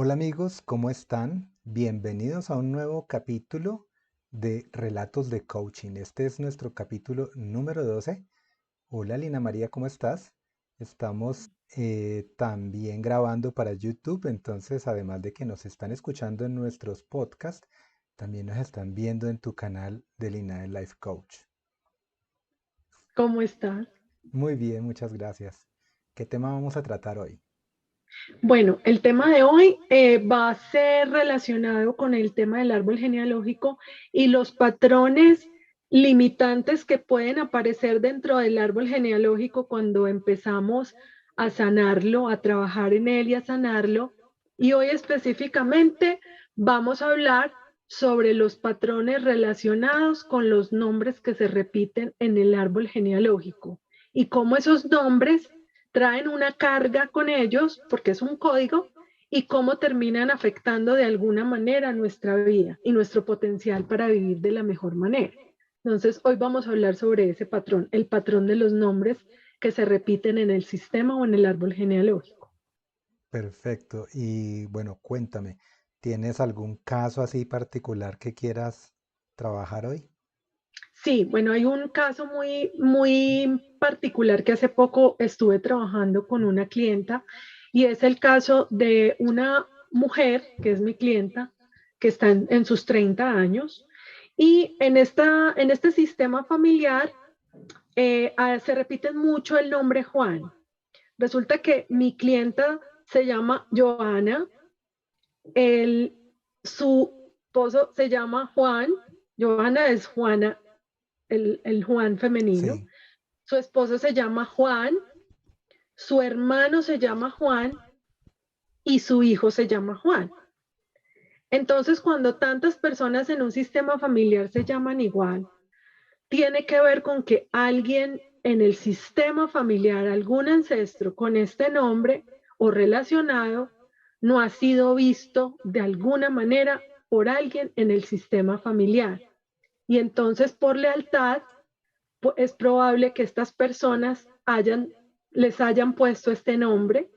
Hola amigos, ¿cómo están? Bienvenidos a un nuevo capítulo de Relatos de Coaching. Este es nuestro capítulo número 12. Hola Lina María, ¿cómo estás? Estamos también grabando para YouTube, entonces además de que nos están escuchando en nuestros podcasts, también nos están viendo en tu canal de Lina el Life Coach. ¿Cómo estás? Muy bien, muchas gracias. ¿Qué tema vamos a tratar hoy? Bueno, el tema de hoy va a ser relacionado con el tema del árbol genealógico y los patrones limitantes que pueden aparecer dentro del árbol genealógico cuando empezamos a sanarlo, a trabajar en él y a sanarlo. Y hoy específicamente vamos a hablar sobre los patrones relacionados con los nombres que se repiten en el árbol genealógico y cómo esos nombres traen una carga con ellos, porque es un código, y cómo terminan afectando de alguna manera nuestra vida y nuestro potencial para vivir de la mejor manera. Entonces, hoy vamos a hablar sobre ese patrón, el patrón de los nombres que se repiten en el sistema o en el árbol genealógico. Perfecto. Y bueno, cuéntame, ¿tienes algún caso así particular que quieras trabajar hoy? Sí, bueno, hay un caso muy particular que hace poco estuve trabajando con una clienta y es el caso de una mujer que es mi clienta, que está en sus 30 años y en este sistema familiar se repite mucho el nombre Juan. Resulta que mi clienta se llama Joana, el, su esposo se llama Juan, Joana es Juana, el Juan femenino. Sí, Su esposo se llama Juan, su hermano se llama Juan y su hijo se llama Juan. Entonces, cuando tantas personas en un sistema familiar se llaman igual, tiene que ver con que alguien en el sistema familiar, algún ancestro con este nombre o relacionado, no ha sido visto de alguna manera por alguien en el sistema familiar. Y entonces, por lealtad, es probable que estas personas les hayan puesto este nombre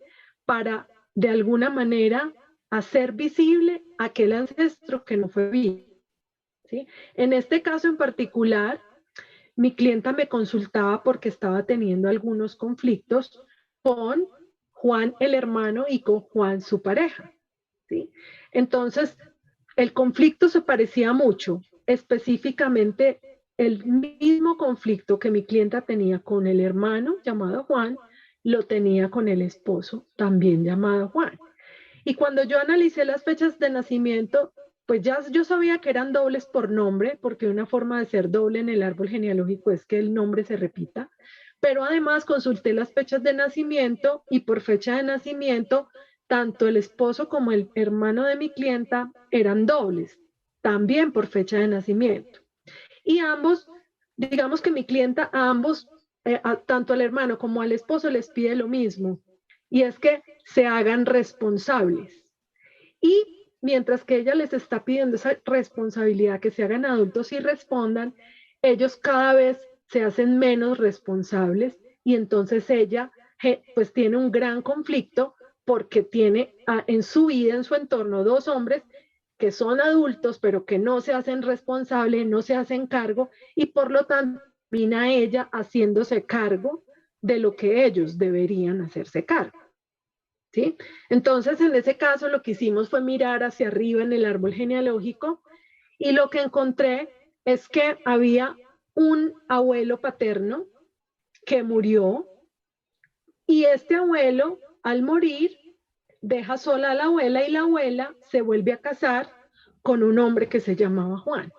para de alguna manera hacer visible aquel ancestro que no fue visto. ¿Sí? En este caso en particular, mi clienta me consultaba porque estaba teniendo algunos conflictos con Juan el hermano y con Juan su pareja. ¿Sí? Entonces, el conflicto se parecía mucho, específicamente el mismo conflicto que mi clienta tenía con el hermano llamado Juan, lo tenía con el esposo también llamado Juan. Y cuando yo analicé las fechas de nacimiento, pues ya yo sabía que eran dobles por nombre, porque una forma de ser doble en el árbol genealógico es que el nombre se repita, pero además consulté las fechas de nacimiento y por fecha de nacimiento, tanto el esposo como el hermano de mi clienta eran dobles, también por fecha de nacimiento. Y ambos, digamos que mi clienta a ambos, tanto al hermano como al esposo les pide lo mismo, y es que se hagan responsables. Y mientras que ella les está pidiendo esa responsabilidad, que se hagan adultos y respondan, ellos cada vez se hacen menos responsables y entonces ella pues tiene un gran conflicto porque tiene en su vida, en su entorno, dos hombres que son adultos pero que no se hacen responsables, no se hacen cargo y por lo tanto termina ella haciéndose cargo de lo que ellos deberían hacerse cargo. ¿Sí? Entonces, en ese caso, lo que hicimos fue mirar hacia arriba en el árbol genealógico y lo que encontré es que había un abuelo paterno que murió y este abuelo, al morir, deja sola a la abuela y la abuela se vuelve a casar con un hombre que se llamaba Juan.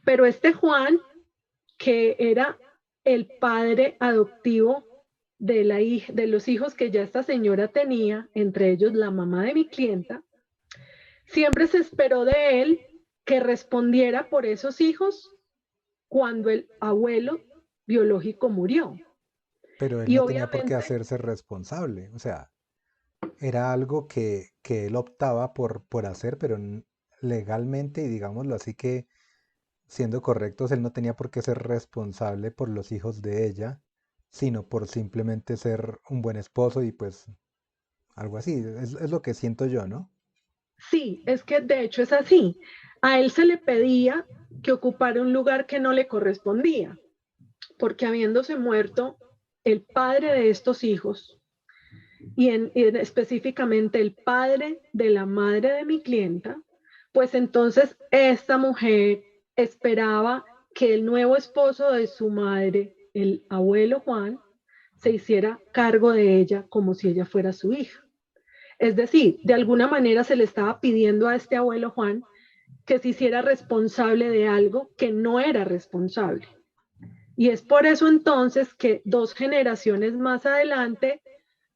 Pero este Juan, que era el padre adoptivo de los hijos que ya esta señora tenía, entre ellos la mamá de mi clienta, siempre se esperó de él que respondiera por esos hijos cuando el abuelo biológico murió. pero él Y no tenía por qué obviamente, hacerse responsable. O sea, era algo que él optaba por hacer, pero legalmente, y digámoslo así que siendo correctos, él no tenía por qué ser responsable por los hijos de ella, sino por simplemente ser un buen esposo y pues algo así. Es lo que siento yo, ¿no? Sí, es que de hecho es así. A él se le pedía que ocupara un lugar que no le correspondía, porque habiéndose muerto el padre de estos hijos y específicamente el padre de la madre de mi clienta, pues entonces esta mujer esperaba que el nuevo esposo de su madre, el abuelo Juan, se hiciera cargo de ella como si ella fuera su hija. Es decir, de alguna manera se le estaba pidiendo a este abuelo Juan que se hiciera responsable de algo que no era responsable. Y es por eso entonces que 2 generaciones más adelante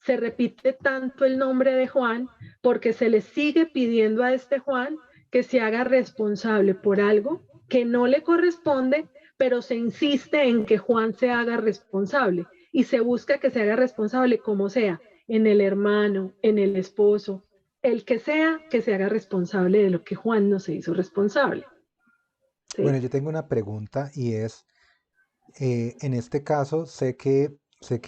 se repite tanto el nombre de Juan, porque se le sigue pidiendo a este Juan que se haga responsable por algo que no le corresponde, pero se insiste en que Juan se haga responsable y se busca que se haga responsable como sea, en el hermano, en el esposo, el que se haga responsable de lo que Juan no se hizo responsable. Bueno, ¿Sí? yo tengo una pregunta y es, en este caso sé que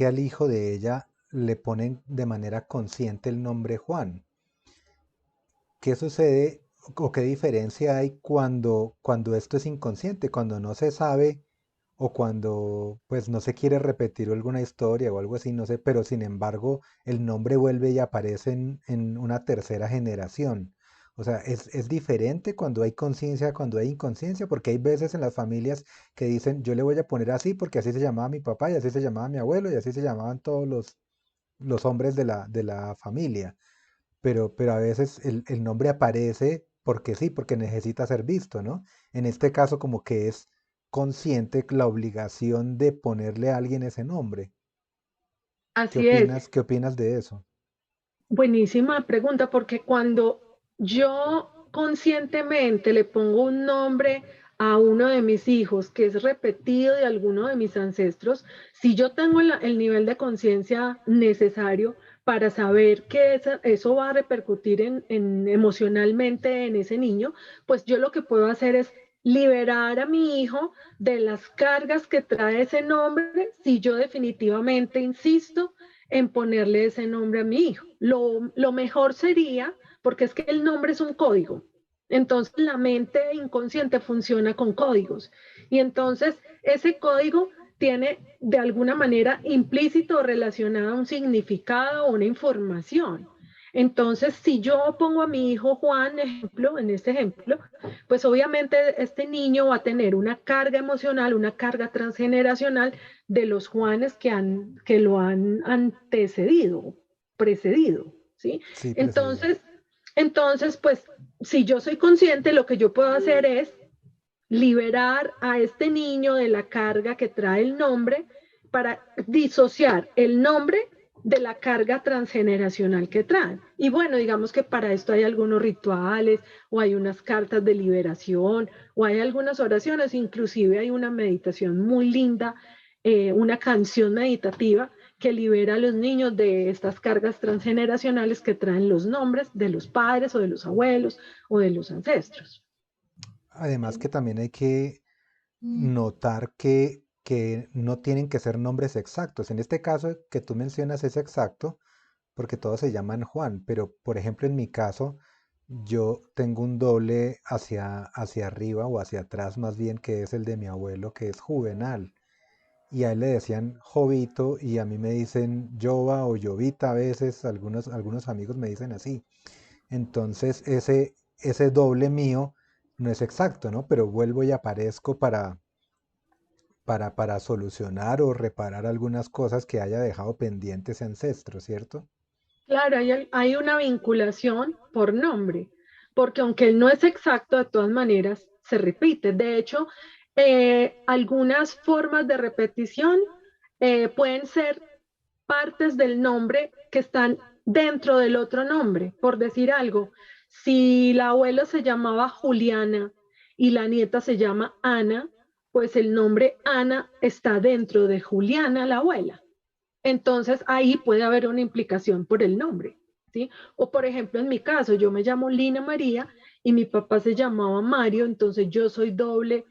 al hijo de ella le ponen de manera consciente el nombre Juan. ¿Qué sucede o qué diferencia hay cuando esto es inconsciente, cuando no se sabe o cuando pues no se quiere repetir alguna historia o algo así, no sé, pero sin embargo el nombre vuelve y aparece en una tercera generación? O sea, es diferente cuando hay conciencia, cuando hay inconsciencia, porque hay veces en las familias que dicen, yo le voy a poner así porque así se llamaba mi papá y así se llamaba mi abuelo y así se llamaban todos los hombres de la familia, pero a veces el nombre aparece porque sí, porque necesita ser visto, ¿no? En este caso como que es consciente la obligación de ponerle a alguien ese nombre. ¿Qué Así es. opinas? ¿Qué opinas de eso? Buenísima pregunta, porque cuando yo conscientemente le pongo un nombre a uno de mis hijos que es repetido de alguno de mis ancestros, si yo tengo el nivel de conciencia necesario para saber que eso va a repercutir emocionalmente en ese niño, pues yo lo que puedo hacer es liberar a mi hijo de las cargas que trae ese nombre si yo definitivamente insisto en ponerle ese nombre a mi hijo. Lo mejor sería, porque es que el nombre es un código, entonces la mente inconsciente funciona con códigos y entonces ese código tiene de alguna manera implícito relacionado un significado o una información. Entonces, si yo pongo a mi hijo Juan, ejemplo, en este ejemplo, pues obviamente este niño va a tener una carga emocional, una carga transgeneracional de los Juanes que lo han antecedido, precedido, ¿sí? Sí, precedido. Entonces, pues, si yo soy consciente, lo que yo puedo hacer es liberar a este niño de la carga que trae el nombre para disociar el nombre de la carga transgeneracional que traen. Y bueno, digamos que para esto hay algunos rituales o hay unas cartas de liberación o hay algunas oraciones, inclusive hay una meditación muy linda, una canción meditativa que libera a los niños de estas cargas transgeneracionales que traen los nombres de los padres o de los abuelos o de los ancestros. Además que también hay que notar que no tienen que ser nombres exactos. En este caso que tú mencionas es exacto porque todos se llaman Juan, pero por ejemplo en mi caso yo tengo un doble hacia arriba o hacia atrás más bien, que es el de mi abuelo, que es Juvenal. Y a él le decían Jovito y a mí me dicen Jova o Jovita a veces, algunos amigos me dicen así. Entonces ese doble mío no es exacto, ¿no? Pero vuelvo y aparezco para solucionar o reparar algunas cosas que haya dejado pendientes ancestros, ¿cierto? Claro, hay una vinculación por nombre, porque aunque no es exacto, de todas maneras se repite. De hecho, algunas formas de repetición pueden ser partes del nombre que están dentro del otro nombre. Por decir algo, si la abuela se llamaba Juliana y la nieta se llama Ana, pues el nombre Ana está dentro de Juliana, la abuela. Entonces ahí puede haber una implicación por el nombre, ¿sí? O por ejemplo, en mi caso, yo me llamo Lina María y mi papá se llamaba Mario, entonces yo soy doble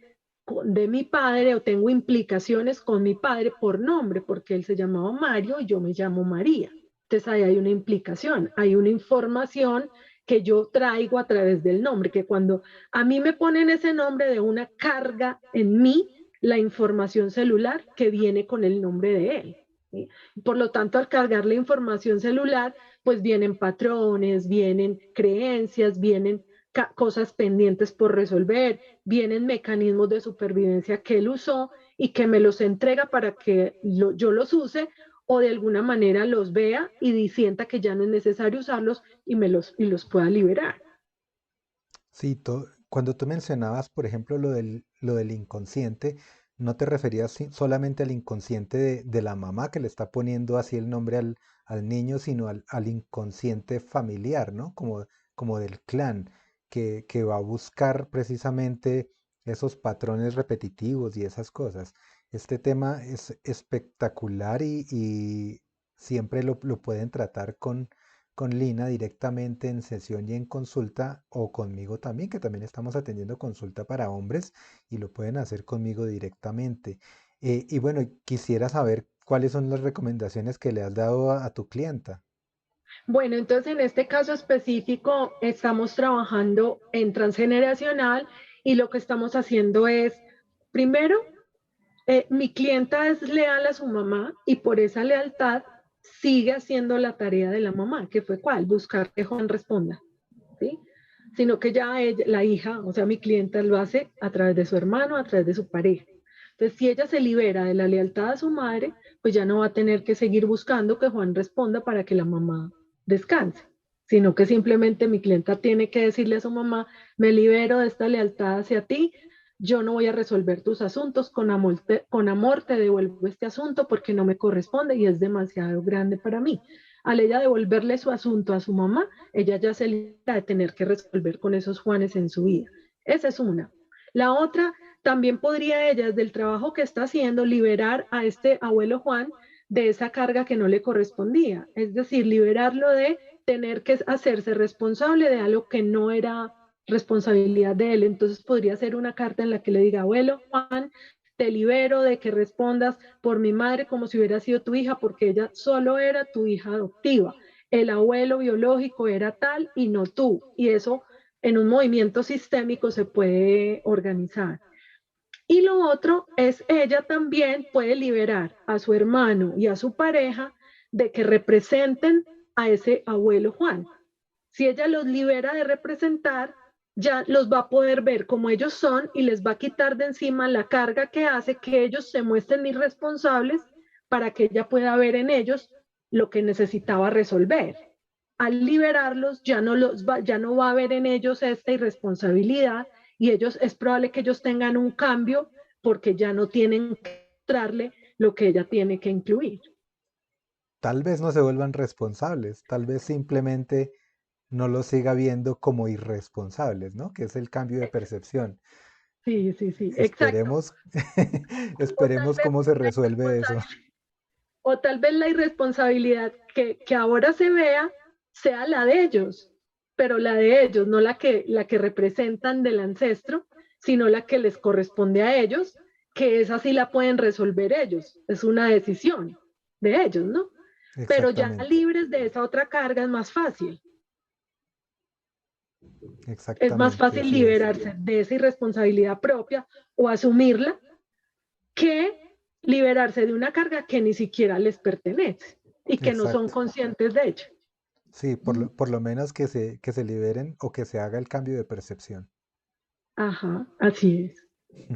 de mi padre o tengo implicaciones con mi padre por nombre, porque él se llamaba Mario y yo me llamo María. Entonces ahí hay una implicación, hay una información que yo traigo a través del nombre, que cuando a mí me ponen ese nombre de una carga en mí la información celular que viene con el nombre de él. ¿Sí? Por lo tanto, al cargar la información celular, pues vienen patrones, vienen creencias, vienen cosas pendientes por resolver, vienen mecanismos de supervivencia que él usó y que me los entrega para que yo los use o de alguna manera los vea y sienta que ya no es necesario usarlos y los pueda liberar. Sí, cuando tú mencionabas, por ejemplo, lo del inconsciente, no te referías solamente al inconsciente de la mamá que le está poniendo así el nombre al niño, sino al inconsciente familiar, ¿no? Como del clan, que va a buscar precisamente esos patrones repetitivos y esas cosas. Este tema es espectacular y siempre lo pueden tratar con Lina directamente en sesión y en consulta o conmigo también, que también estamos atendiendo consulta para hombres y lo pueden hacer conmigo directamente. Y bueno, quisiera saber cuáles son las recomendaciones que le has dado a tu clienta. Bueno, entonces en este caso específico estamos trabajando en transgeneracional y lo que estamos haciendo es, primero, mi clienta es leal a su mamá y por esa lealtad sigue haciendo la tarea de la mamá, que fue cuál, buscar que Juan responda, ¿sí? Sino que ya ella, la hija, o sea, mi clienta lo hace a través de su hermano, a través de su pareja. Entonces, si ella se libera de la lealtad a su madre, pues ya no va a tener que seguir buscando que Juan responda para que la mamá descanse, sino que simplemente mi clienta tiene que decirle a su mamá, me libero de esta lealtad hacia ti, yo no voy a resolver tus asuntos, con amor te devuelvo este asunto porque no me corresponde y es demasiado grande para mí. Al ella devolverle su asunto a su mamá, ella ya se libera de tener que resolver con esos Juanes en su vida. Esa es una. La otra, también podría ella, desde el trabajo que está haciendo, liberar a este abuelo Juan de esa carga que no le correspondía. Es decir, liberarlo de tener que hacerse responsable de algo que no era responsabilidad de él. Entonces podría ser una carta en la que le diga, abuelo Juan, te libero de que respondas por mi madre como si hubiera sido tu hija, porque ella solo era tu hija adoptiva. El abuelo biológico era tal y no tú. Y eso en un movimiento sistémico se puede organizar. Y lo otro es ella también puede liberar a su hermano y a su pareja de que representen a ese abuelo Juan. Si ella los libera de representar, ya los va a poder ver como ellos son y les va a quitar de encima la carga que hace que ellos se muestren irresponsables para que ella pueda ver en ellos lo que necesitaba resolver. Al liberarlos, ya no va a ver en ellos esta irresponsabilidad y ellos es probable que ellos tengan un cambio porque ya no tienen que mostrarle lo que ella tiene que incluir. Tal vez no se vuelvan responsables, tal vez simplemente no los siga viendo como irresponsables, ¿no? Que es el cambio de percepción. Sí, sí, sí, exacto. Esperemos, O tal esperemos vez cómo se la resuelve eso. o tal vez la irresponsabilidad que ahora se vea sea la de ellos, pero la de ellos, no la que representan del ancestro, sino la que les corresponde a ellos, que esa sí la pueden resolver ellos. Es una decisión de ellos, ¿no? Pero ya Exactamente, libres de esa otra carga es más fácil. Es más exactamente, fácil así es. liberarse de esa irresponsabilidad propia o asumirla que liberarse de una carga que ni siquiera les pertenece y que no son Exacto. conscientes de ella. Sí, por lo menos que se liberen o que se haga el cambio de percepción. Ajá, así es.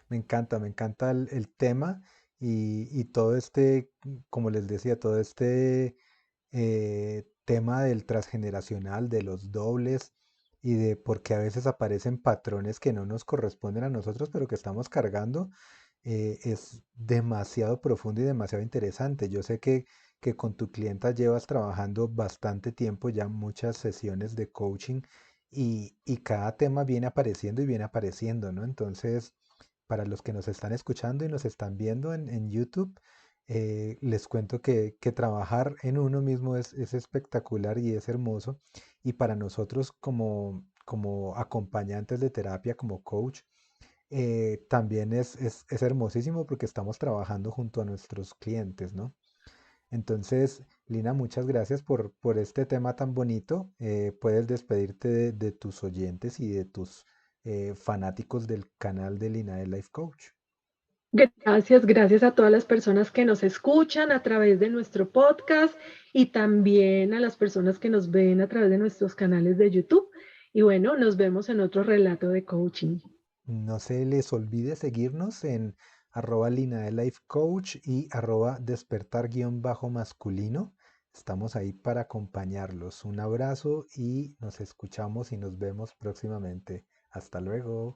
Me encanta el tema y todo este, como les decía, todo este tema del transgeneracional, de los dobles y de por qué a veces aparecen patrones que no nos corresponden a nosotros, pero que estamos cargando, es demasiado profundo y demasiado interesante. Yo sé que con tu clienta llevas trabajando bastante tiempo, ya muchas sesiones de coaching y cada tema viene apareciendo y viene apareciendo, ¿no? Entonces, para los que nos están escuchando y nos están viendo en YouTube, les cuento que trabajar en uno mismo es espectacular y es hermoso. Y para nosotros como acompañantes de terapia, como coach, también es hermosísimo porque estamos trabajando junto a nuestros clientes, ¿no? Entonces, Lina, muchas gracias por este tema tan bonito. Puedes despedirte de tus oyentes y de tus fanáticos del canal de Lina de Life Coach. Gracias, gracias a todas las personas que nos escuchan a través de nuestro podcast y también a las personas que nos ven a través de nuestros canales de YouTube. Y bueno, nos vemos en otro relato de coaching. No se les olvide seguirnos en arroba Lina de Life Coach y arroba despertar-masculino. Estamos ahí para acompañarlos. Un abrazo y nos escuchamos y nos vemos próximamente. Hasta luego.